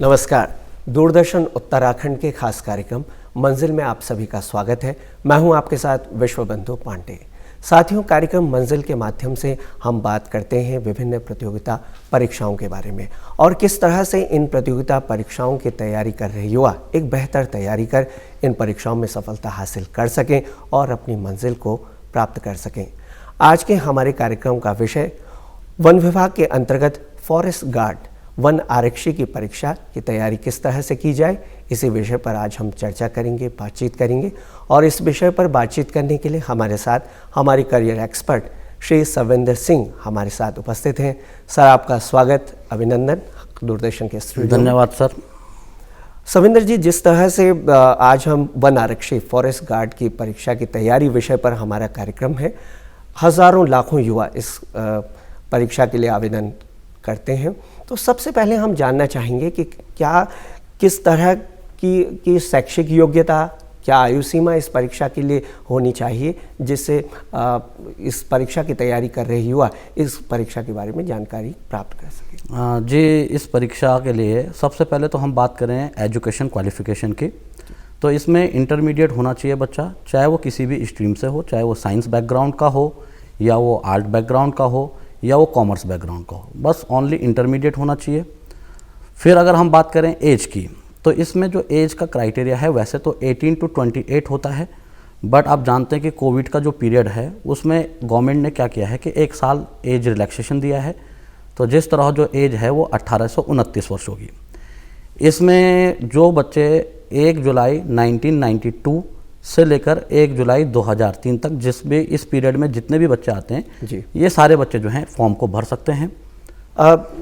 नमस्कार। दूरदर्शन उत्तराखंड के खास कार्यक्रम मंजिल में आप सभी का स्वागत है। मैं हूं आपके साथ विश्वबंधु पांडे। साथियों, कार्यक्रम मंजिल के माध्यम से हम बात करते हैं विभिन्न प्रतियोगिता परीक्षाओं के बारे में और किस तरह से इन प्रतियोगिता परीक्षाओं की तैयारी कर रहे युवा एक बेहतर तैयारी कर इन परीक्षाओं में सफलता हासिल कर सकें और अपनी मंजिल को प्राप्त कर सकें। आज के हमारे कार्यक्रम का विषय वन विभाग के अंतर्गत फॉरेस्ट गार्ड वन आरक्षी की परीक्षा की तैयारी किस तरह से की जाए, इसी विषय पर आज हम चर्चा करेंगे, बातचीत करेंगे। और इस विषय पर बातचीत करने के लिए हमारे साथ हमारे करियर एक्सपर्ट श्री सविंदर सिंह हमारे साथ उपस्थित हैं। सर, आपका स्वागत, अभिनंदन दूरदर्शन के स्टूडियो। धन्यवाद सर। सविंदर जी, जिस तरह से आज हम वन आरक्षी फॉरेस्ट गार्ड की परीक्षा की तैयारी विषय पर हमारा कार्यक्रम है, हजारों लाखों युवा इस परीक्षा के लिए आवेदन करते हैं। तो सबसे पहले हम जानना चाहेंगे कि किस तरह की शैक्षिक योग्यता, क्या आयु सीमा इस परीक्षा के लिए होनी चाहिए जिससे इस परीक्षा की तैयारी कर रहे युवा इस परीक्षा के बारे में जानकारी प्राप्त कर सकें। जी, इस परीक्षा के लिए सबसे पहले तो हम बात करें एजुकेशन क्वालिफिकेशन की, तो इसमें इंटरमीडिएट होना चाहिए बच्चा, चाहे वो किसी भी स्ट्रीम से हो, चाहे वो साइंस बैकग्राउंड का हो या वो आर्ट बैकग्राउंड का हो या वो कॉमर्स बैकग्राउंड का हो, बस ओनली इंटरमीडिएट होना चाहिए। फिर अगर हम बात करें एज की, तो इसमें जो एज का क्राइटेरिया है वैसे तो 18 to 28 होता है, बट आप जानते हैं कि कोविड का जो पीरियड है उसमें गवर्नमेंट ने क्या किया है कि 1 साल एज रिलैक्सेशन दिया है, तो जिस तरह जो एज है वो 18 से 29 वर्ष होगी। इसमें जो बच्चे 1 जुलाई 1992 से लेकर 1 जुलाई 2003 तक जिस भी इस पीरियड में जितने भी बच्चे आते हैं जी, ये सारे बच्चे जो हैं फॉर्म को भर सकते हैं।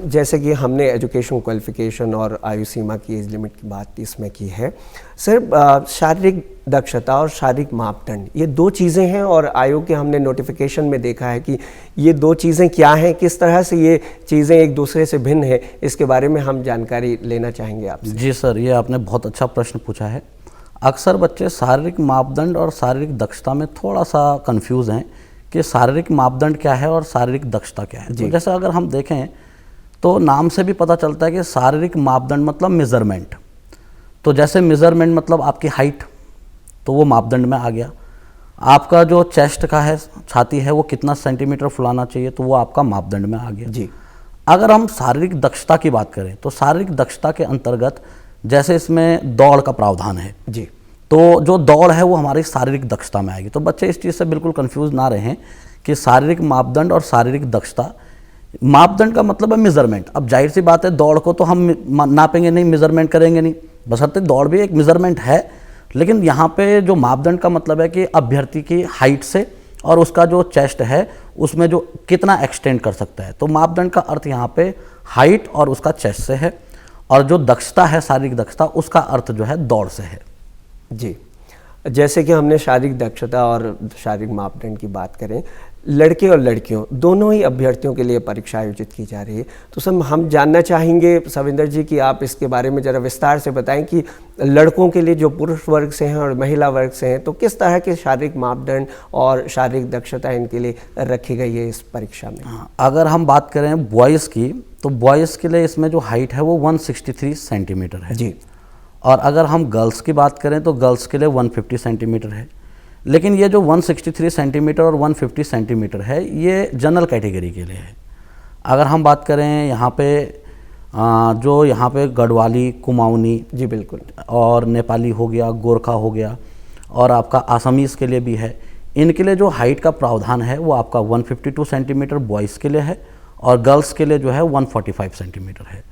जैसे कि हमने एजुकेशन क्वालिफिकेशन और आयु सीमा की एज लिमिट की बात इसमें की है, सर शारीरिक दक्षता और शारीरिक मापदंड ये दो चीज़ें हैं और आयोग के हमने नोटिफिकेशन में देखा है कि ये दो चीज़ें क्या हैं, किस तरह से ये चीज़ें एक दूसरे से भिन्न है, इसके बारे में हम जानकारी लेना चाहेंगे आपसे। जी सर, ये आपने बहुत अच्छा प्रश्न पूछा है। अक्सर बच्चे शारीरिक मापदंड और शारीरिक दक्षता में थोड़ा सा कंफ्यूज हैं कि शारीरिक मापदंड क्या है और शारीरिक दक्षता क्या है। तो जैसे अगर हम देखें तो नाम से भी पता चलता है कि शारीरिक मापदंड मतलब मेज़रमेंट, तो जैसे मेज़रमेंट मतलब आपकी हाइट, तो वो मापदंड में आ गया। आपका जो चेस्ट का है, छाती है, वो कितना सेंटीमीटर फुलाना चाहिए, तो वो आपका मापदंड में आ गया जी। अगर हम शारीरिक दक्षता की बात करें तो शारीरिक दक्षता के अंतर्गत जैसे इसमें दौड़ का प्रावधान है जी, तो जो दौड़ है वो हमारी शारीरिक दक्षता में आएगी। तो बच्चे इस चीज़ से बिल्कुल कंफ्यूज ना रहें कि शारीरिक मापदंड और शारीरिक दक्षता, मापदंड का मतलब है मेजरमेंट। अब जाहिर सी बात है दौड़ को तो हम नापेंगे नहीं, मेजरमेंट करेंगे नहीं, बशर्ते दौड़ भी एक मेजरमेंट है, लेकिन यहाँ पे जो मापदंड का मतलब है कि अभ्यर्थी की हाइट से और उसका जो चेस्ट है उसमें जो कितना एक्सटेंड कर सकता है, तो मापदंड का अर्थ यहाँ पे हाइट और उसका चेस्ट से है, और जो दक्षता है शारीरिक दक्षता उसका अर्थ जो है दौड़ से है जी। जैसे कि हमने शारीरिक दक्षता और शारीरिक मापदंड की बात करें, लड़के और लड़कियों दोनों ही अभ्यर्थियों के लिए परीक्षा आयोजित की जा रही है, तो सर हम जानना चाहेंगे सविंदर जी कि आप इसके बारे में ज़रा विस्तार से बताएं कि लड़कों के लिए जो पुरुष वर्ग से हैं और महिला वर्ग से हैं, तो किस तरह के शारीरिक मापदंड और शारीरिक दक्षता इनके लिए रखी गई है इस परीक्षा में। अगर हम बात करें बॉयज़ की, तो बॉयज़ के लिए इसमें जो हाइट है वो 163 सेंटीमीटर है जी, और अगर हम गर्ल्स की बात करें तो गर्ल्स के लिए 150 सेंटीमीटर है। लेकिन ये जो 163 सेंटीमीटर और 150 सेंटीमीटर है ये जनरल कैटेगरी के लिए है। अगर हम बात करें यहाँ पे जो यहाँ पे गढ़वाली, कुमाऊनी जी बिल्कुल, और नेपाली हो गया, गोरखा हो गया, और आपका आसामीज़ के लिए भी है, इनके लिए जो हाइट का प्रावधान है वो आपका 152 सेंटीमीटर बॉयज़ के लिए है और गर्ल्स के लिए जो है 145 सेंटीमीटर है।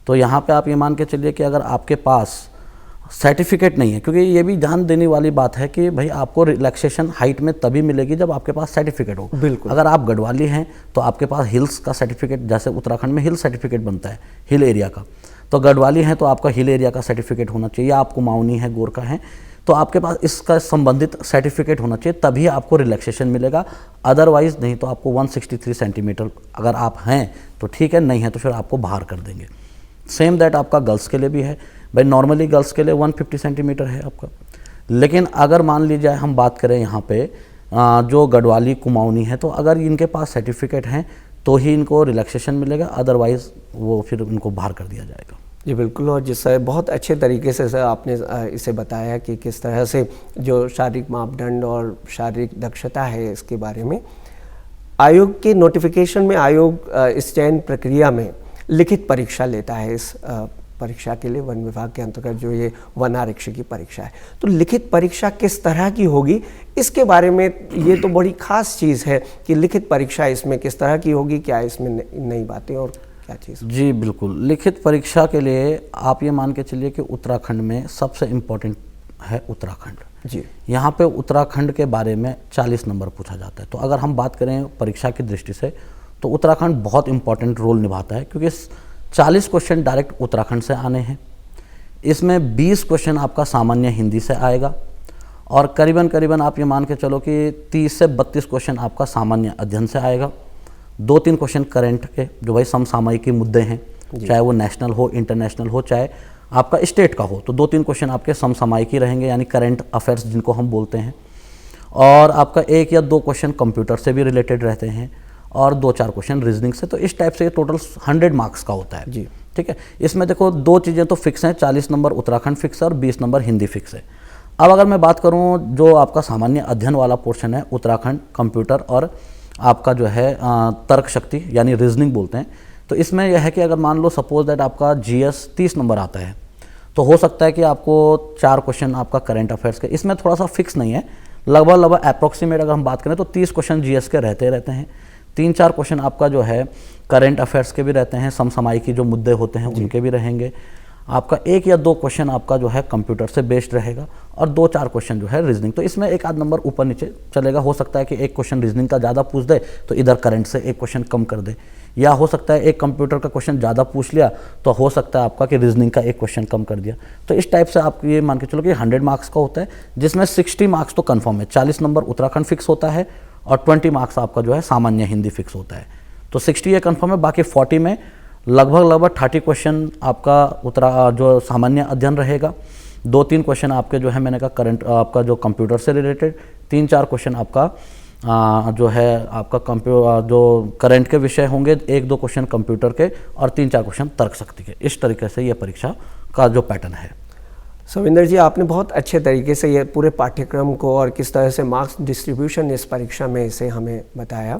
तो यहाँ पे आप ये मान के चलिए कि अगर आपके पास सर्टिफिकेट नहीं है, क्योंकि ये भी ध्यान देने वाली बात है कि भाई आपको रिलैक्सेशन हाइट में तभी मिलेगी जब आपके पास सर्टिफिकेट हो। बिल्कुल, अगर आप गढ़वाली हैं तो आपके पास हिल्स का सर्टिफिकेट, जैसे उत्तराखंड में हिल सर्टिफिकेट बनता है हिल एरिया का, तो गढ़वाली हैं तो आपका हिल एरिया का सर्टिफिकेट होना चाहिए। आप कुमाऊनी है, गोरखा हैं, तो आपके पास इसका संबंधित सर्टिफिकेट होना चाहिए, तभी आपको रिलैक्सेशन मिलेगा। अदरवाइज़ नहीं तो आपको 163 सेंटीमीटर अगर आप हैं तो ठीक है, नहीं है तो फिर आपको बाहर कर देंगे। सेम दैट आपका गर्ल्स के लिए भी है भाई, नॉर्मली गर्ल्स के लिए 150 सेंटीमीटर है आपका। लेकिन अगर मान लीजिए हम बात करें यहाँ पे जो गढ़वाली, कुमाऊनी है, तो अगर इनके पास सर्टिफिकेट हैं तो ही इनको रिलैक्सेशन मिलेगा, अदरवाइज़ वो फिर उनको बाहर कर दिया जाएगा। जी बिल्कुल, और जिस बहुत अच्छे तरीके से सर आपने इसे बताया कि किस तरह से जो शारीरिक मापदंड और शारीरिक दक्षता है इसके बारे में आयोग के नोटिफिकेशन में आयोग इस चयन प्रक्रिया में लिखित परीक्षा लेता है। इस परीक्षा के लिए वन विभाग के अंतर्गत जो ये वन आरक्षी की परीक्षा है, तो लिखित परीक्षा किस तरह की होगी इसके बारे में ये तो बड़ी खास चीज़ है कि लिखित परीक्षा इसमें किस तरह की होगी, क्या इसमें नई बातें और क्या चीज़? जी बिल्कुल, लिखित परीक्षा के लिए आप ये मान के चलिए कि उत्तराखंड में सबसे इम्पोर्टेंट है उत्तराखंड। जी, यहाँ पे उत्तराखंड के बारे में 40 नंबर पूछा जाता है। तो अगर हम बात करें परीक्षा की दृष्टि से तो उत्तराखंड बहुत इंपॉर्टेंट रोल निभाता है, क्योंकि 40 क्वेश्चन डायरेक्ट उत्तराखंड से आने हैं। इसमें 20 क्वेश्चन आपका सामान्य हिंदी से आएगा और करीबन आप ये मान के चलो कि 30 से 32 क्वेश्चन आपका सामान्य अध्ययन से आएगा। 2-3 क्वेश्चन करंट के जो भाई समसामयिकी मुद्दे हैं, चाहे वो नेशनल हो, इंटरनेशनल हो, चाहे आपका स्टेट का हो, तो 2-3 क्वेश्चन आपके समसामयिकी रहेंगे, यानी करंट अफेयर्स जिनको हम बोलते हैं। और आपका 1 या 2 क्वेश्चन कंप्यूटर से भी रिलेटेड रहते हैं और 2-4 क्वेश्चन रीजनिंग से। तो इस टाइप से ये टोटल 100 मार्क्स का होता है। जी, ठीक है। इसमें देखो 2 चीज़ें तो फिक्स हैं, 40 नंबर उत्तराखंड फिक्स है और 20 नंबर हिंदी फिक्स है। अब अगर मैं बात करूं जो आपका सामान्य अध्ययन वाला पोर्शन है, उत्तराखंड कंप्यूटर और आपका जो है तर्क शक्ति यानी रीजनिंग बोलते हैं, तो इसमें यह है कि अगर मान लो सपोज दैट आपका जीएस 30 नंबर आता है तो हो सकता है कि आपको 4 क्वेश्चन आपका करंट अफेयर्स के, इसमें थोड़ा सा फिक्स नहीं है, लगभग अप्रॉक्सीमेट अगर हम बात करें तो 30 क्वेश्चन जीएस के रहते हैं। 3-4 क्वेश्चन आपका जो है करंट अफेयर्स के भी रहते हैं, समसामयिकी जो मुद्दे होते हैं उनके भी रहेंगे। आपका 1 या 2 क्वेश्चन आपका जो है कंप्यूटर से बेस्ड रहेगा और 2-4 क्वेश्चन जो है रीजनिंग। तो इसमें 1 आध नंबर ऊपर नीचे चलेगा। हो सकता है कि 1 क्वेश्चन रीजनिंग का ज़्यादा पूछ दे तो इधर करंट से 1 क्वेश्चन कम कर दे, या हो सकता है 1 कंप्यूटर का क्वेश्चन ज़्यादा पूछ लिया तो हो सकता है आपका कि रीजनिंग का 1 क्वेश्चन कम कर दिया। तो इस टाइप से आप ये मान के चलो कि 100 मार्क्स का होता है, जिसमें 60 मार्क्स तो कन्फर्म है, 40 नंबर उत्तराखंड फिक्स होता है और 20 मार्क्स आपका जो है सामान्य हिंदी फिक्स होता है। तो 60 ये कन्फर्म है, बाकी 40 में लगभग 30 क्वेश्चन आपका जो सामान्य अध्ययन रहेगा, 2-3 क्वेश्चन आपके जो है मैंने कहा करंट आपका जो कंप्यूटर से रिलेटेड, 3-4 क्वेश्चन आपका जो है आपका जो करंट के विषय होंगे, 1-2 क्वेश्चन कंप्यूटर के और 3-4 क्वेश्चन तर्क शक्ति के। इस तरीके से ये परीक्षा का जो पैटर्न है। सविंदर जी, आपने बहुत अच्छे तरीके से ये पूरे पाठ्यक्रम को और किस तरह से मार्क्स डिस्ट्रीब्यूशन इस परीक्षा में इसे हमें बताया।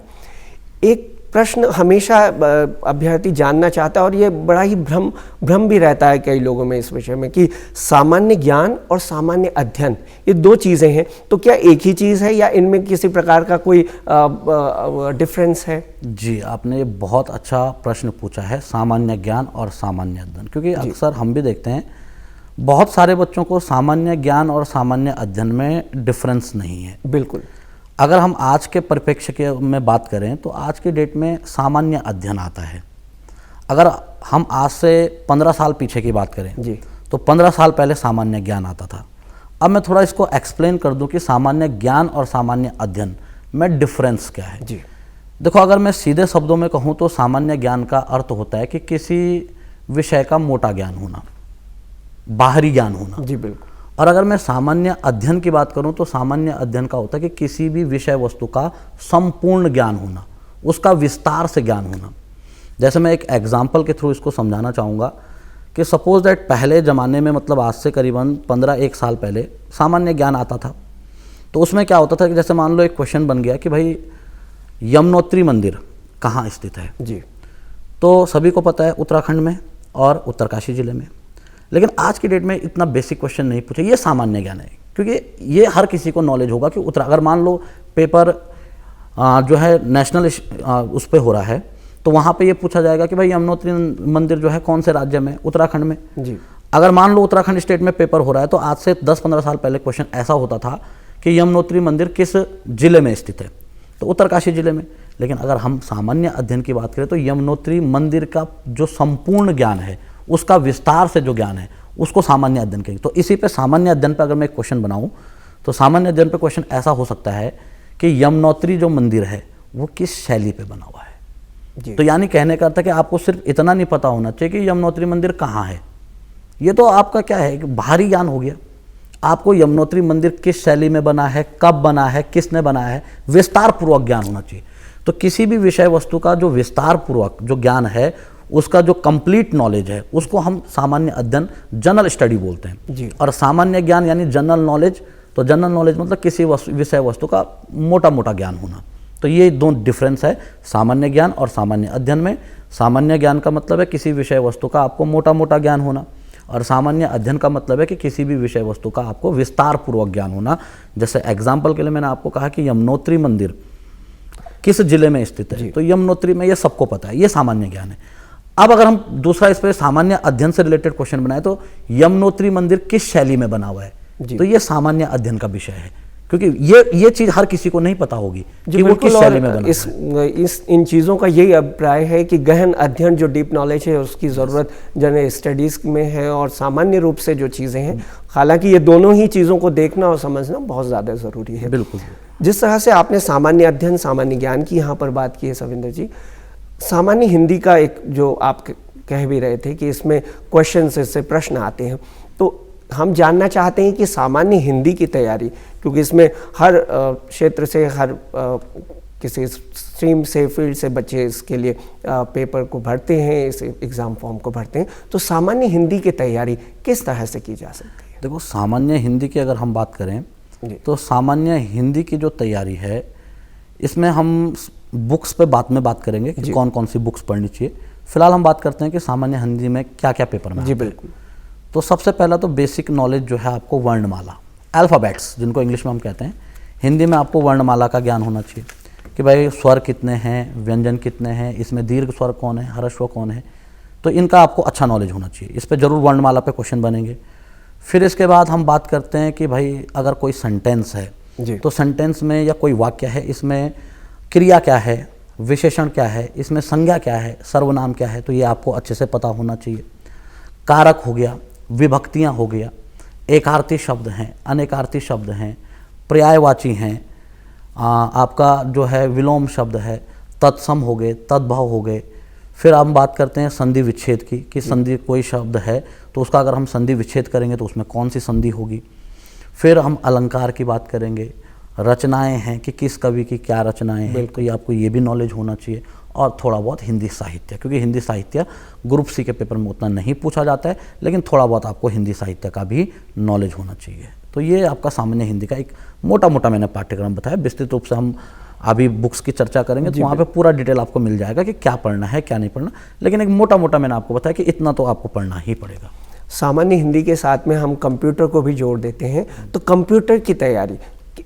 एक प्रश्न हमेशा अभ्यर्थी जानना चाहता है और ये बड़ा ही भ्रम भी रहता है कई लोगों में इस विषय में कि सामान्य ज्ञान और सामान्य अध्ययन ये 2 चीज़ें हैं, तो क्या एक ही चीज़ है या इनमें किसी प्रकार का कोई डिफरेंस है? जी, आपने बहुत अच्छा प्रश्न पूछा है, सामान्य ज्ञान और सामान्य अध्ययन, क्योंकि अक्सर हम भी देखते हैं बहुत सारे बच्चों को सामान्य ज्ञान और सामान्य अध्ययन में डिफरेंस नहीं है। बिल्कुल। अगर हम आज के परिप्रेक्ष्य के में बात करें तो आज की डेट में सामान्य अध्ययन आता है। अगर हम आज से 15 साल पीछे की बात करें जी, तो 15 साल पहले सामान्य ज्ञान आता था। अब मैं थोड़ा इसको एक्सप्लेन कर दूं कि सामान्य ज्ञान और सामान्य अध्ययन में डिफरेंस क्या है। जी, देखो, अगर मैं सीधे शब्दों में कहूँ तो सामान्य ज्ञान का अर्थ होता है कि किसी विषय का मोटा ज्ञान होना, बाहरी ज्ञान होना। जी बिल्कुल। और अगर मैं सामान्य अध्ययन की बात करूं तो सामान्य अध्ययन का होता है कि किसी भी विषय वस्तु का संपूर्ण ज्ञान होना, उसका विस्तार से ज्ञान होना। जैसे मैं एक एग्जाम्पल के थ्रू इसको समझाना चाहूँगा कि सपोज दैट पहले ज़माने में, मतलब आज से करीबन 15-1 साल पहले सामान्य ज्ञान आता था, तो उसमें क्या होता था कि जैसे मान लो एक क्वेश्चन बन गया कि भाई यमुनोत्री मंदिर कहाँ स्थित है। जी, तो सभी को पता है उत्तराखंड में और उत्तरकाशी जिले में। लेकिन आज की डेट में इतना बेसिक क्वेश्चन नहीं पूछे, ये सामान्य ज्ञान है, क्योंकि ये हर किसी को नॉलेज होगा कि अगर मान लो पेपर जो है नेशनल उस पर हो रहा है तो वहाँ पे ये पूछा जाएगा कि भाई यमुनोत्री मंदिर जो है कौन से राज्य में, उत्तराखंड में। जी, अगर मान लो उत्तराखंड स्टेट में पेपर हो रहा है तो आज से 10-15 साल पहले क्वेश्चन ऐसा होता था कि यमुनोत्री मंदिर किस जिले में स्थित है, तो उत्तरकाशी जिले में। लेकिन अगर हम सामान्य अध्ययन की बात करें तो यमुनोत्री मंदिर का जो संपूर्ण ज्ञान है, उसका विस्तार से जो ज्ञान है, उसको सामान्य अध्ययन कहेंगे। तो इसी पे सामान्य अध्ययन पे अगर मैं एक क्वेश्चन बनाऊं तो सामान्य अध्ययन पे क्वेश्चन ऐसा हो सकता है कि यमुनोत्री जो मंदिर है वो किस शैली पे बना हुआ है। जी, तो यानी कहने का अर्थ है कि आपको सिर्फ इतना नहीं पता होना चाहिए कि यमुनोत्री मंदिर कहाँ है, ये तो आपका क्या है कि बाहरी ज्ञान हो गया। आपको यमुनोत्री मंदिर किस शैली में बना है, कब बना है, किसने बनाया है, विस्तार पूर्वक ज्ञान होना चाहिए। तो किसी भी विषय वस्तु का जो विस्तार पूर्वक जो ज्ञान है उसका जो कंप्लीट नॉलेज है उसको हम सामान्य अध्ययन जनरल स्टडी बोलते हैं जी। और सामान्य ज्ञान यानी जनरल नॉलेज, तो जनरल नॉलेज मतलब किसी विषय वस्तु का मोटा मोटा ज्ञान होना। तो ये दो डिफरेंस है सामान्य ज्ञान और सामान्य अध्ययन में। सामान्य ज्ञान का मतलब है किसी विषय वस्तु का आपको मोटा मोटा ज्ञान होना, और सामान्य अध्ययन का मतलब है कि किसी भी विषय वस्तु का आपको विस्तार पूर्वक ज्ञान होना। जैसे एग्जाम्पल के लिए मैंने आपको कहा कि यमुनोत्री मंदिर किस जिले में स्थित है, तो यमुनोत्री में ये सबको पता है, ये सामान्य ज्ञान है। अब अगर हम दूसरा इस पर सामान्य अध्ययन से रिलेटेड क्वेश्चन बनाए तो यमुनोत्री मंदिर किस शैली में बना हुआ है, तो ये सामान्य अध्ययन का विषय है, क्योंकि ये चीज हर किसी को नहीं पता होगी कि वो किस शैली में बना इन चीज़ों का यही अभिप्राय है कि गहन अध्ययन जो डीप नॉलेज है उसकी ज़रूरत जनरल स्टडीज़ में है, और सामान्य रूप से जो चीज़ें हैं, हालांकि ये दोनों ही चीज़ों को देखना और समझना बहुत ज़्यादा ज़रूरी है। बिल्कुल। जिस तरह से आपने सामान्य अध्ययन सामान्य ज्ञान की यहाँ पर बात की है सविंदर जी, सामान्य हिंदी का एक जो आप कह भी रहे थे कि इसमें क्वेश्चन से प्रश्न आते हैं, तो हम जानना चाहते हैं कि सामान्य हिंदी की तैयारी, क्योंकि इसमें हर क्षेत्र से हर किसी स्ट्रीम से फील्ड से बच्चे इसके लिए पेपर को भरते हैं, इस एग्ज़ाम फॉर्म को भरते हैं, तो सामान्य हिंदी की तैयारी किस तरह से की जा सकती है? देखो, सामान्य हिंदी की अगर हम बात करें तो सामान्य हिंदी की जो तैयारी है इसमें हम बुक्स पे बाद में बात करेंगे कि कौन कौन सी बुक्स पढ़नी चाहिए। फिलहाल हम बात करते हैं कि सामान्य हिंदी में क्या क्या पेपर में। जी बिल्कुल। तो सबसे पहला तो बेसिक नॉलेज जो है आपको वर्णमाला, अल्फ़ाबेट्स जिनको इंग्लिश में हम कहते हैं, हिंदी में आपको वर्णमाला का ज्ञान होना चाहिए कि भाई स्वर कितने हैं, व्यंजन कितने हैं, इसमें दीर्घ स्वर कौन है, ह्रस्व कौन है, तो इनका आपको अच्छा नॉलेज होना चाहिए। इस पर जरूर वर्णमाला पे क्वेश्चन बनेंगे। फिर इसके बाद हम बात करते हैं कि भाई अगर कोई सेंटेंस है तो सेंटेंस में या कोई वाक्य है, इसमें क्रिया क्या है, विशेषण क्या है, इसमें संज्ञा क्या है, सर्वनाम क्या है, तो ये आपको अच्छे से पता होना चाहिए। कारक हो गया, विभक्तियाँ हो गया, एकार्थी शब्द हैं, अनेकार्थी शब्द हैं, पर्यायवाची हैं, आपका जो है विलोम शब्द है, तत्सम हो गए, तद्भव हो गए। फिर हम बात करते हैं संधि विच्छेद की कि संधि कोई शब्द है तो उसका अगर हम संधि विच्छेद करेंगे तो उसमें कौन सी संधि होगी। फिर हम अलंकार की बात करेंगे, रचनाएं हैं कि किस कवि की क्या रचनाएं हैं, तो ये आपको ये भी नॉलेज होना चाहिए। और थोड़ा बहुत हिंदी साहित्य, क्योंकि हिंदी साहित्य ग्रुप सी के पेपर में उतना नहीं पूछा जाता है, लेकिन थोड़ा बहुत आपको हिंदी साहित्य का भी नॉलेज होना चाहिए। तो ये आपका सामान्य हिंदी का एक मोटा मोटा मैंने पाठ्यक्रम बताया। विस्तृत रूप से हम अभी बुक्स की चर्चा करेंगे तो वहाँ पे पूरा डिटेल आपको मिल जाएगा कि क्या पढ़ना है क्या नहीं पढ़ना, लेकिन एक मोटा मोटा मैंने आपको बताया कि इतना तो आपको पढ़ना ही पड़ेगा। सामान्य हिंदी के साथ में हम कंप्यूटर को भी जोड़ देते हैं, तो कंप्यूटर की तैयारी,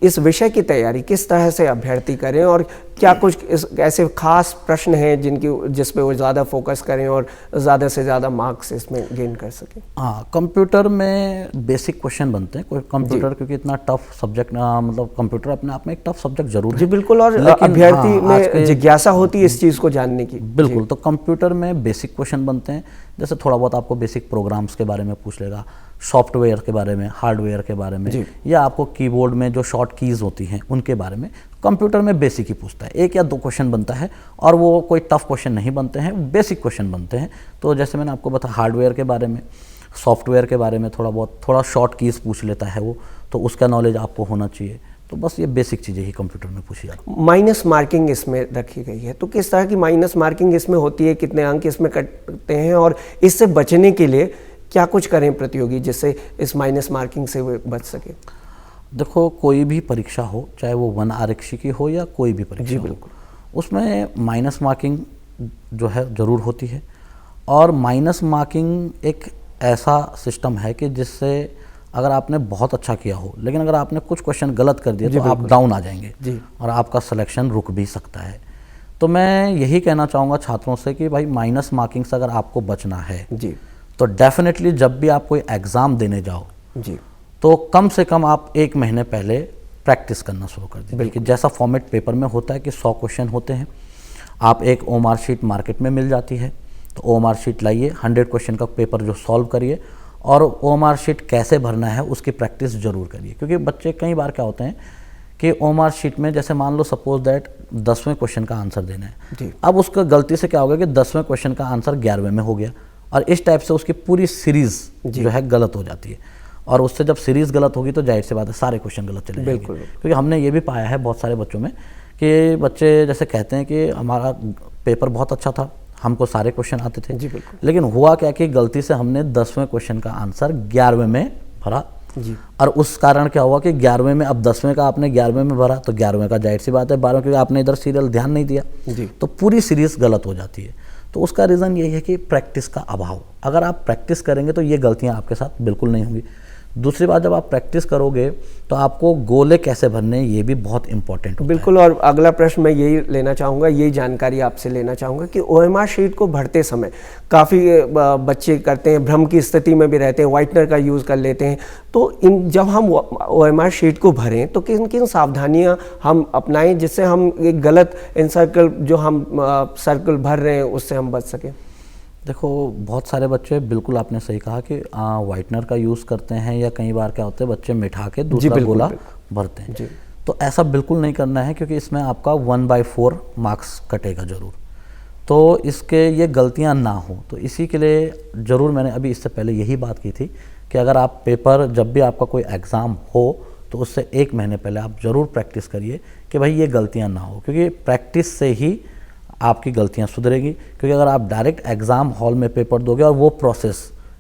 इस विषय की तैयारी किस तरह से अभ्यर्थी करें, और क्या कुछ ऐसे खास प्रश्न हैं जिस पे वो ज़्यादा फोकस करें और ज़्यादा से ज़्यादा मार्क्स इसमें गेन कर सकें? हाँ, कंप्यूटर में बेसिक क्वेश्चन बनते हैं। कोई कंप्यूटर क्योंकि इतना टफ सब्जेक्ट, मतलब कंप्यूटर अपने आप में एक टफ सब्जेक्ट जरूर है। जी बिल्कुल, और अभ्यर्थी में जिज्ञासा होती है इस चीज़ को जानने की। बिल्कुल, तो कंप्यूटर में बेसिक क्वेश्चन बनते हैं। जैसे थोड़ा बहुत आपको बेसिक प्रोग्राम्स के बारे में पूछ लेगा, सॉफ्टवेयर के बारे में, हार्डवेयर के बारे में, या आपको कीबोर्ड में जो शॉर्ट कीज़ होती हैं उनके बारे में। कंप्यूटर में बेसिक ही पूछता है, 1 या 2 क्वेश्चन बनता है, और वो कोई टफ क्वेश्चन नहीं बनते हैं, बेसिक क्वेश्चन बनते हैं। तो जैसे मैंने आपको बताया हार्डवेयर के बारे में, सॉफ्टवेयर के बारे में थोड़ा शॉर्ट कीज़ पूछ लेता है वो, तो उसका नॉलेज आपको होना चाहिए। तो बस ये बेसिक चीज़ें ही कंप्यूटर में पूछी जाती है। माइनस मार्किंग इसमें रखी गई है, तो किस तरह की माइनस मार्किंग इसमें होती है, कितने अंक इसमें कटते हैं, और इससे बचने के लिए क्या कुछ करें प्रतियोगी जिससे इस माइनस मार्किंग से वो बच सके? देखो, कोई भी परीक्षा हो, चाहे वो वन आरक्षी की हो या कोई भी परीक्षा हो, उसमें माइनस मार्किंग जो है ज़रूर होती है। और माइनस मार्किंग एक ऐसा सिस्टम है कि जिससे अगर आपने बहुत अच्छा किया हो, लेकिन अगर आपने कुछ क्वेश्चन गलत कर दिया तो आप डाउन आ जाएंगे और आपका सिलेक्शन रुक भी सकता है। तो मैं यही कहना चाहूँगा छात्रों से कि भाई माइनस मार्किंग से अगर आपको बचना है तो डेफिनेटली जब भी आप कोई एग्ज़ाम देने जाओ तो कम से कम आप 1 महीने पहले प्रैक्टिस करना शुरू कर दीजिए। कि जैसा फॉर्मेट पेपर में होता है कि 100 क्वेश्चन होते हैं, आप एक ओएमआर शीट मार्केट में मिल जाती है, तो ओएमआर शीट लाइए, 100 क्वेश्चन का पेपर जो सॉल्व करिए, और ओएमआर शीट कैसे भरना है उसकी प्रैक्टिस जरूर करिए। क्योंकि बच्चे कई बार क्या होते हैं कि ओएमआर शीट में जैसे मान लो सपोज दैट 10वें क्वेश्चन का आंसर देना है, अब उसका गलती से क्या हो गया कि 10वें क्वेश्चन का आंसर 11वें में हो गया, और इस टाइप से उसकी पूरी सीरीज जो है गलत हो जाती है। और उससे जब सीरीज गलत होगी तो जाहिर सी बात है सारे क्वेश्चन गलत चले जाएंगे। क्योंकि हमने ये भी पाया है बहुत सारे बच्चों में कि बच्चे जैसे कहते हैं कि हमारा पेपर बहुत अच्छा था, हमको सारे क्वेश्चन आते थे। जी बिल्कुल। लेकिन हुआ क्या कि गलती से हमने 10वें क्वेश्चन का आंसर 11वें में भरा जी। और उस कारण क्या हुआ कि 11वें में, अब 10वें का आपने 11वें में भरा तो 11वें का जाहिर सी बात है 12वें, क्योंकि आपने इधर सीरियल ध्यान नहीं दिया जी। तो पूरी सीरीज गलत हो जाती है। तो उसका रीज़न यही है कि प्रैक्टिस का अभाव। अगर आप प्रैक्टिस करेंगे तो ये गलतियां आपके साथ बिल्कुल नहीं होंगी। दूसरी बात, जब आप प्रैक्टिस करोगे तो आपको गोले कैसे भरने हैं ये भी बहुत इंपॉर्टेंट होता है। बिल्कुल। और अगला प्रश्न मैं यही लेना चाहूँगा, यही जानकारी आपसे लेना चाहूँगा कि OMR शीट को भरते समय काफ़ी बच्चे करते हैं, भ्रम की स्थिति में भी रहते हैं, व्हाइटनर का यूज़ कर लेते हैं। तो जब हम OMR शीट को भरें तो किन किन सावधानियाँ हम अपनाएं जिससे हम एक गलत इनसर्कल जो हम सर्कल भर रहे हैं उससे हम बच सकें? देखो, बहुत सारे बच्चे, बिल्कुल आपने सही कहा कि व्हाइटनर का यूज़ करते हैं, या कई बार क्या होता है बच्चे मिठा के दूसरा गोला भरते हैं। तो ऐसा बिल्कुल नहीं करना है, क्योंकि इसमें आपका 1/4 मार्क्स कटेगा ज़रूर। तो इसके ये गलतियां ना हो, तो इसी के लिए ज़रूर मैंने अभी इससे पहले यही बात की थी कि अगर आप पेपर, जब भी आपका कोई एग्ज़ाम हो तो उससे 1 महीने पहले आप ज़रूर प्रैक्टिस करिए कि भाई ये गलतियाँ ना हो, क्योंकि प्रैक्टिस से ही आपकी गलतियां सुधरेगी। क्योंकि अगर आप डायरेक्ट एग्ज़ाम हॉल में पेपर दोगे और वो प्रोसेस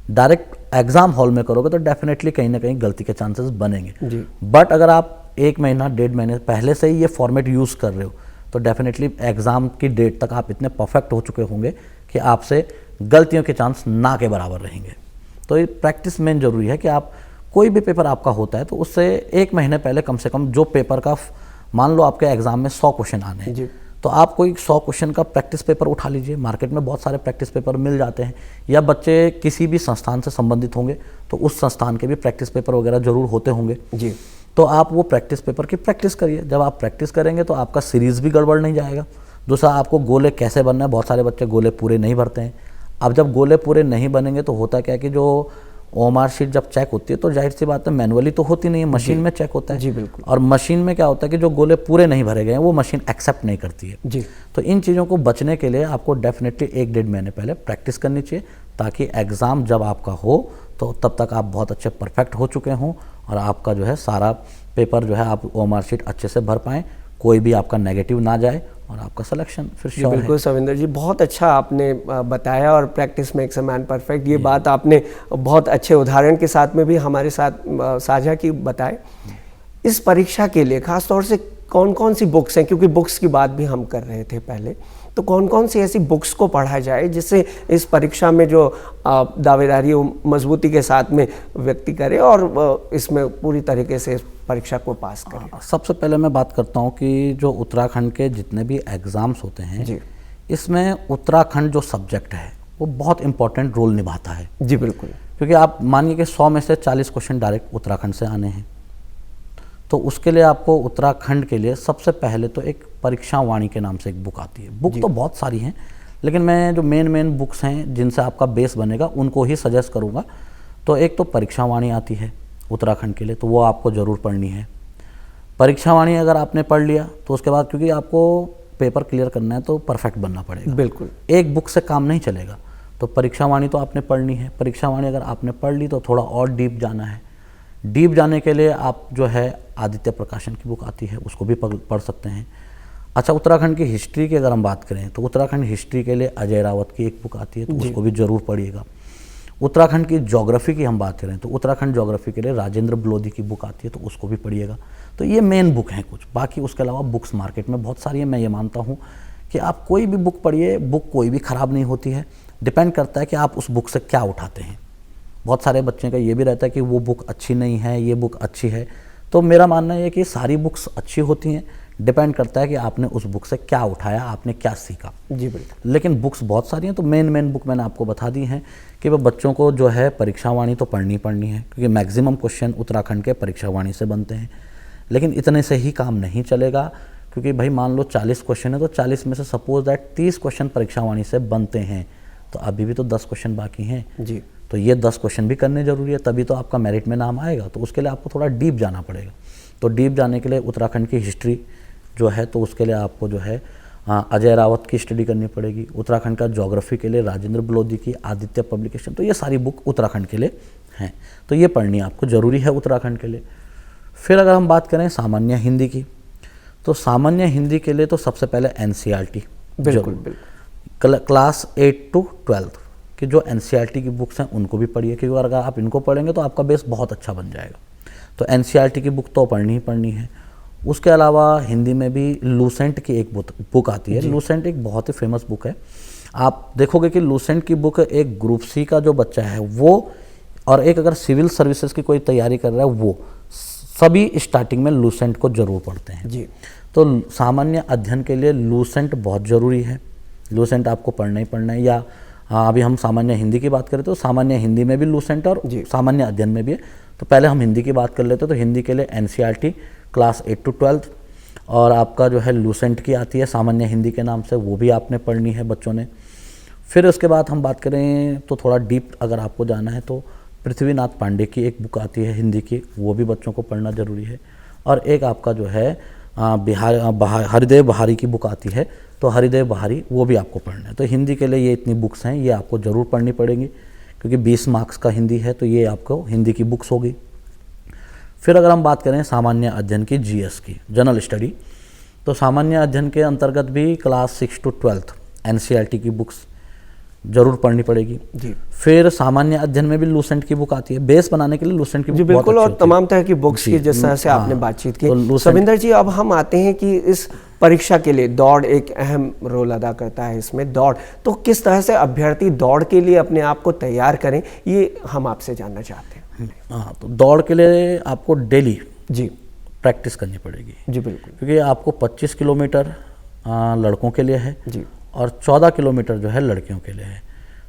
डायरेक्ट एग्ज़ाम हॉल में करोगे तो डेफिनेटली कहीं ना कहीं गलती के चांसेस बनेंगे। बट अगर आप 1 महीना 1.5 महीने पहले से ही ये फॉर्मेट यूज़ कर रहे हो तो डेफिनेटली एग्ज़ाम की डेट तक आप इतने परफेक्ट हो चुके होंगे कि आपसे गलतियों के चांस ना के बराबर रहेंगे। तो ये प्रैक्टिस मेन ज़रूरी है कि आप कोई भी पेपर आपका होता है तो उससे 1 महीने पहले कम से कम, जो पेपर का, मान लो आपके एग्ज़ाम में 100 क्वेश्चन आने हैं, तो आप कोई 100 क्वेश्चन का प्रैक्टिस पेपर उठा लीजिए। मार्केट में बहुत सारे प्रैक्टिस पेपर मिल जाते हैं, या बच्चे किसी भी संस्थान से संबंधित होंगे तो उस संस्थान के भी प्रैक्टिस पेपर वगैरह जरूर होते होंगे जी। तो आप वो प्रैक्टिस पेपर की प्रैक्टिस करिए। जब आप प्रैक्टिस करेंगे तो आपका सीरीज़ भी गड़बड़ नहीं जाएगा। दूसरा, आपको गोले कैसे बनना है, बहुत सारे बच्चे गोले पूरे नहीं भरते हैं। अब जब गोले पूरे नहीं बनेंगे तो होता क्या है कि जो OMR शीट जब चेक होती है तो जाहिर सी बात है मैनुअली तो होती नहीं है, मशीन में चेक होता है। जी बिल्कुल। और मशीन में क्या होता है कि जो गोले पूरे नहीं भरे गए हैं वो मशीन एक्सेप्ट नहीं करती है जी। तो इन चीज़ों को बचने के लिए आपको डेफिनेटली 1-1.5 महीने पहले प्रैक्टिस करनी चाहिए, ताकि एग्ज़ाम जब आपका हो तो तब तक आप बहुत अच्छे परफेक्ट हो चुके हों और आपका जो है सारा पेपर जो है आप OMR शीट अच्छे से भर पाएँ, कोई भी आपका नेगेटिव ना जाए और आपका सिलेक्शन फिर श्योर है। बिल्कुल सविंदर जी, बहुत अच्छा आपने बताया और practice makes a man perfect, ये बात आपने बहुत अच्छे उदाहरण के साथ में भी हमारे साथ साझा की, बताए। इस परीक्षा के लिए खास तौर से कौन कौन सी बुक्स हैं, क्योंकि बुक्स की बात भी हम कर रहे थे पहले, तो कौन कौन सी ऐसी बुक्स को पढ़ा जाए जिससे इस परीक्षा में जो दावेदारी मजबूती के साथ में व्यक्ति करे और इसमें पूरी तरीके से परीक्षा को पास करें? सबसे पहले मैं बात करता हूँ कि जो उत्तराखंड के जितने भी एग्ज़ाम्स होते हैं जी, इसमें उत्तराखंड जो सब्जेक्ट है वो बहुत इंपॉर्टेंट रोल निभाता है जी। बिल्कुल। क्योंकि आप मानिए कि 100 में से 40 क्वेश्चन डायरेक्ट उत्तराखंड से आने हैं, तो उसके लिए आपको उत्तराखंड के लिए सबसे पहले तो एक परीक्षा वाणी के नाम से एक बुक आती है। बुक तो बहुत सारी हैं, लेकिन मैं जो मेन बुक्स हैं जिनसे आपका बेस बनेगा उनको ही सजेस्ट करूँगा। तो एक तो परीक्षा वाणी आती है उत्तराखंड के लिए, तो वो आपको ज़रूर पढ़नी है। परीक्षा वाणी अगर आपने पढ़ लिया तो उसके बाद, क्योंकि आपको पेपर क्लियर करना है तो परफेक्ट बनना पड़ेगा, बिल्कुल एक बुक से काम नहीं चलेगा। तो परीक्षा वाणी तो आपने पढ़नी है। परीक्षा वाणी अगर आपने पढ़ ली तो थोड़ा और डीप जाना है। डीप जाने के लिए आप जो है आदित्य प्रकाशन की बुक आती है उसको भी पढ़ सकते हैं। अच्छा, उत्तराखंड की हिस्ट्री की अगर हम बात करें तो उत्तराखंड हिस्ट्री के लिए अजय रावत की एक बुक आती है, तो उसको भी ज़रूर पढ़िएगा। उत्तराखंड की ज्योग्राफी की हम बात करें तो उत्तराखंड ज्योग्राफी के लिए राजेंद्र बलोदी की बुक आती है, तो उसको भी पढ़िएगा। तो ये मेन बुक हैं कुछ। बाकी उसके अलावा बुक्स मार्केट में बहुत सारी है। मैं ये मानता हूँ कि आप कोई भी बुक पढ़िए, बुक कोई भी ख़राब नहीं होती है। डिपेंड करता है कि आप उस बुक से क्या उठाते हैं। बहुत सारे बच्चों का ये भी रहता है कि वो बुक अच्छी नहीं है, ये बुक अच्छी है। तो मेरा मानना है कि सारी बुक्स अच्छी होती हैं, डिपेंड करता है कि आपने उस बुक से क्या उठाया, आपने क्या सीखा। जी बिल्कुल। लेकिन बुक्स बहुत सारी हैं, तो मेन बुक मैंने आपको बता दी हैं कि वो बच्चों को जो है परीक्षा वाणी तो पढ़नी है, क्योंकि मैक्सिमम क्वेश्चन उत्तराखंड के परीक्षा वाणी से बनते हैं। लेकिन इतने से ही काम नहीं चलेगा, क्योंकि भाई मान लो 40 क्वेश्चन है तो 40 में से सपोज दैट 30 क्वेश्चन परीक्षा वाणी से बनते हैं, तो अभी भी तो 10 क्वेश्चन बाकी हैं जी। तो ये 10 क्वेश्चन भी करने जरूरी है, तभी तो आपका मेरिट में नाम आएगा। तो उसके लिए आपको थोड़ा डीप जाना पड़ेगा। तो डीप जाने के लिए उत्तराखंड की हिस्ट्री जो है, तो उसके लिए आपको जो है अजय रावत की स्टडी करनी पड़ेगी। उत्तराखंड का ज्योग्राफी के लिए राजेंद्र बलोदी की आदित्य पब्लिकेशन, तो ये सारी बुक उत्तराखंड के लिए हैं, तो ये पढ़नी आपको ज़रूरी है उत्तराखंड के लिए। फिर अगर हम बात करें सामान्य हिंदी की, तो सामान्य हिंदी के लिए तो सबसे पहले NCERT, बिल्कुल। क्लास 8 to 12 कि जो NCERT की बुक्स हैं उनको भी पढ़िए, क्योंकि अगर आप इनको पढ़ेंगे तो आपका बेस बहुत अच्छा बन जाएगा। तो NCERT की बुक तो पढ़नी ही पढ़नी है। उसके अलावा हिंदी में भी लूसेंट की एक बुक आती है। लूसेंट एक बहुत ही फेमस बुक है। आप देखोगे कि लूसेंट की बुक एक ग्रुप सी का जो बच्चा है वो, और एक अगर सिविल सर्विसेज की कोई तैयारी कर रहा है वो, सभी स्टार्टिंग में लूसेंट को जरूर पढ़ते हैं जी। तो सामान्य अध्ययन के लिए लूसेंट बहुत ज़रूरी है। लूसेंट आपको पढ़ना ही पढ़ना है। या अभी हम सामान्य हिंदी की बात करें तो सामान्य हिंदी में भी लूसेंट और सामान्य अध्ययन में भी है। तो पहले हम हिंदी की बात कर लेते हैं। तो हिंदी के लिए NCERT क्लास 8 to 12 और आपका जो है लूसेंट की आती है सामान्य हिंदी के नाम से, वो भी आपने पढ़नी है बच्चों ने। फिर उसके बाद हम बात करें तो थोड़ा डीप अगर आपको जाना है तो पृथ्वीनाथ पांडे की एक बुक आती है हिंदी की, वो भी बच्चों को पढ़ना ज़रूरी है। और एक आपका जो है हरिदेव बहारी की बुक आती है, तो हरिदेव बहारी वो भी आपको पढ़ना है। तो हिंदी के लिए ये इतनी बुक्स हैं, ये आपको ज़रूर पढ़नी पड़ेंगी क्योंकि 20 मार्क्स का हिंदी है, तो ये आपको हिंदी की बुक्स होगी। फिर अगर हम बात करें सामान्य अध्ययन की, GS की, जनरल स्टडी, तो सामान्य अध्ययन के अंतर्गत भी क्लास 6 to 12 NCERT की बुक्स जरूर पढ़नी पड़ेगी जी। फिर सामान्य अध्ययन में भी लूसेंट की बुक आती है, बेस बनाने के लिए लूसेंट की बुक जी बिल्कुल, बहुत और तमाम तरह की बुक्स की जिस तरह से आपने बातचीत की। सविंदर जी, अब हम आते हैं कि इस परीक्षा के लिए दौड़ एक अहम रोल अदा करता है इसमें। दौड़, तो किस तरह से अभ्यर्थी दौड़ के लिए अपने आप को तैयार करें, ये हम आपसे जानना चाहते हैं। हाँ, तो दौड़ के लिए आपको डेली जी प्रैक्टिस करनी पड़ेगी। जी बिल्कुल, क्योंकि आपको 25 किलोमीटर लड़कों के लिए है जी, और 14 किलोमीटर जो है लड़कियों के लिए है।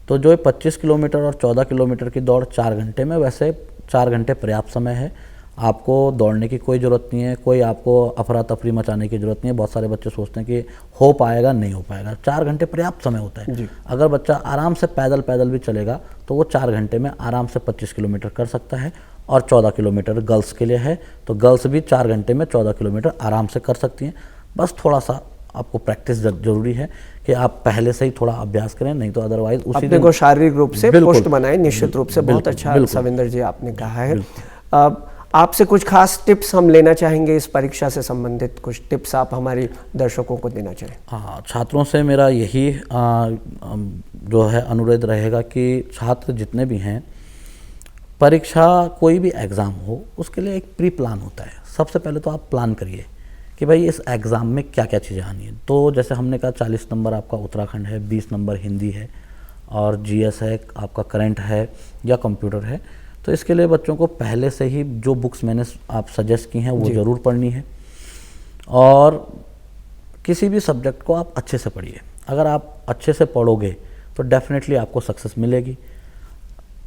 तो जो 25 किलोमीटर और 14 किलोमीटर की दौड़ 4 घंटे में, वैसे 4 घंटे पर्याप्त समय है। आपको दौड़ने की कोई ज़रूरत नहीं है, कोई आपको अफरा तफरी मचाने की ज़रूरत नहीं है। बहुत सारे बच्चे सोचते हैं कि हो पाएगा, नहीं हो पाएगा। 4 घंटे पर्याप्त समय होता है। अगर बच्चा आराम से पैदल भी चलेगा तो वो 4 घंटे में आराम से 25 किलोमीटर कर सकता है। और 14 किलोमीटर गर्ल्स के लिए है, तो गर्ल्स भी 4 घंटे में 14 किलोमीटर आराम से कर सकती हैं। बस थोड़ा सा आपको प्रैक्टिस जरूरी है कि आप पहले से ही थोड़ा अभ्यास करें, नहीं तो अदरवाइज उसी अपने को शारीरिक रूप से पुष्ट बनाए। निश्चित रूप से बहुत अच्छा सविंदर जी आपने कहा है। आपसे कुछ खास टिप्स हम लेना चाहेंगे इस परीक्षा से संबंधित, कुछ टिप्स आप हमारे दर्शकों को देना चाहें। हाँ, छात्रों से मेरा यही जो है अनुरोध रहेगा कि छात्र जितने भी हैं, परीक्षा कोई भी एग्ज़ाम हो उसके लिए एक प्री प्लान होता है। सबसे पहले तो आप प्लान करिए कि भाई इस एग्ज़ाम में क्या क्या चीज़ें आनी है। तो जैसे हमने कहा 40 नंबर आपका उत्तराखंड है, 20 नंबर हिंदी है और GS है, आपका करंट है या कंप्यूटर है। तो इसके लिए बच्चों को पहले से ही जो बुक्स मैंने आप सजेस्ट की हैं वो ज़रूर पढ़नी है। और किसी भी सब्जेक्ट को आप अच्छे से पढ़िए। अगर आप अच्छे से पढ़ोगे तो डेफिनेटली आपको सक्सेस मिलेगी।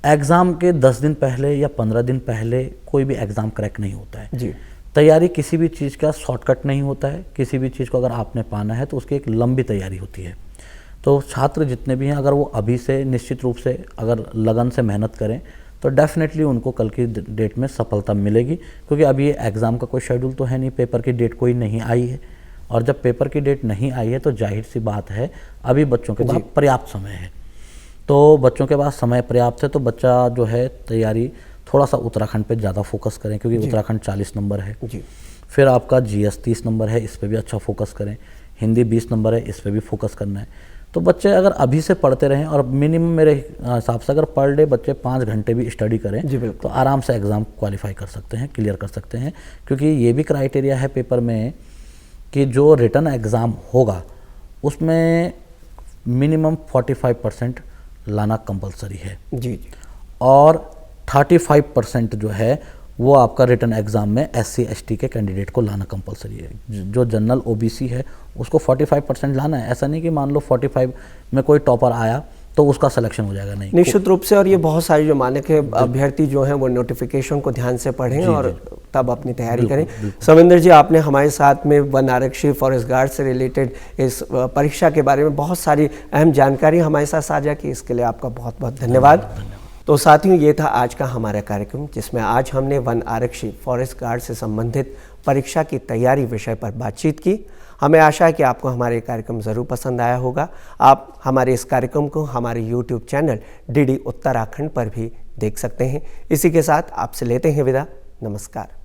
एग्ज़ाम के 10 दिन पहले या 15 दिन पहले कोई भी एग्ज़ाम क्रैक नहीं होता है जी। तैयारी किसी भी चीज़ का शॉर्टकट नहीं होता है। किसी भी चीज़ को अगर आपने पाना है तो उसकी एक लंबी तैयारी होती है। तो छात्र जितने भी हैं, अगर वो अभी से निश्चित रूप से अगर लगन से मेहनत करें तो डेफिनेटली उनको कल की डेट में सफलता मिलेगी। क्योंकि अभी ये एग्ज़ाम का कोई शेड्यूल तो है नहीं, पेपर की डेट कोई नहीं आई है। और जब पेपर की डेट नहीं आई है तो जाहिर सी बात है अभी बच्चों के पास पर्याप्त समय है। तो बच्चों के पास समय पर्याप्त है तो बच्चा जो है तैयारी थोड़ा सा उत्तराखंड पे ज़्यादा फोकस करें, क्योंकि उत्तराखंड 40 नंबर है जी। फिर आपका GS 30 नंबर है, इस पे भी अच्छा फोकस करें। हिंदी 20 नंबर है, इस पे भी फोकस करना है। तो बच्चे अगर अभी से पढ़ते रहें और मिनिमम मेरे हिसाब से अगर पर डे बच्चे 5 घंटे भी स्टडी करें तो आराम से एग्ज़ाम क्वालिफाई कर सकते हैं, क्लियर कर सकते हैं। क्योंकि ये भी क्राइटेरिया है पेपर में कि जो रिटन एग्ज़ाम होगा उसमें मिनिमम 45% लाना कंपलसरी है जी। और 35% जो है वो आपका रिटन एग्ज़ाम में SC ST के कैंडिडेट को लाना कंपलसरी है। जो जनरल OBC है उसको 45% लाना है। ऐसा नहीं कि मान लो 45 में कोई टॉपर आया तो उसका सिलेक्शन हो जाएगा, नहीं। निश्चित रूप से। और ये बहुत सारे जो मानक है अभ्यर्थी जो हैं वो नोटिफिकेशन को ध्यान से पढ़ें और तब अपनी तैयारी करें। सविंदर जी, आपने हमारे साथ में वन आरक्षी फॉरेस्ट गार्ड से रिलेटेड इस परीक्षा के बारे में बहुत सारी अहम जानकारी हमारे साथ साझा की, इसके लिए आपका बहुत बहुत धन्यवाद। तो साथियों, ये था आज का हमारा कार्यक्रम जिसमें आज हमने वन आरक्षी फॉरेस्ट गार्ड से संबंधित परीक्षा की तैयारी विषय पर बातचीत की। हमें आशा है कि आपको हमारे कार्यक्रम ज़रूर पसंद आया होगा। आप हमारे इस कार्यक्रम को हमारे YouTube चैनल DD उत्तराखंड पर भी देख सकते हैं। इसी के साथ आपसे लेते हैं विदा। नमस्कार।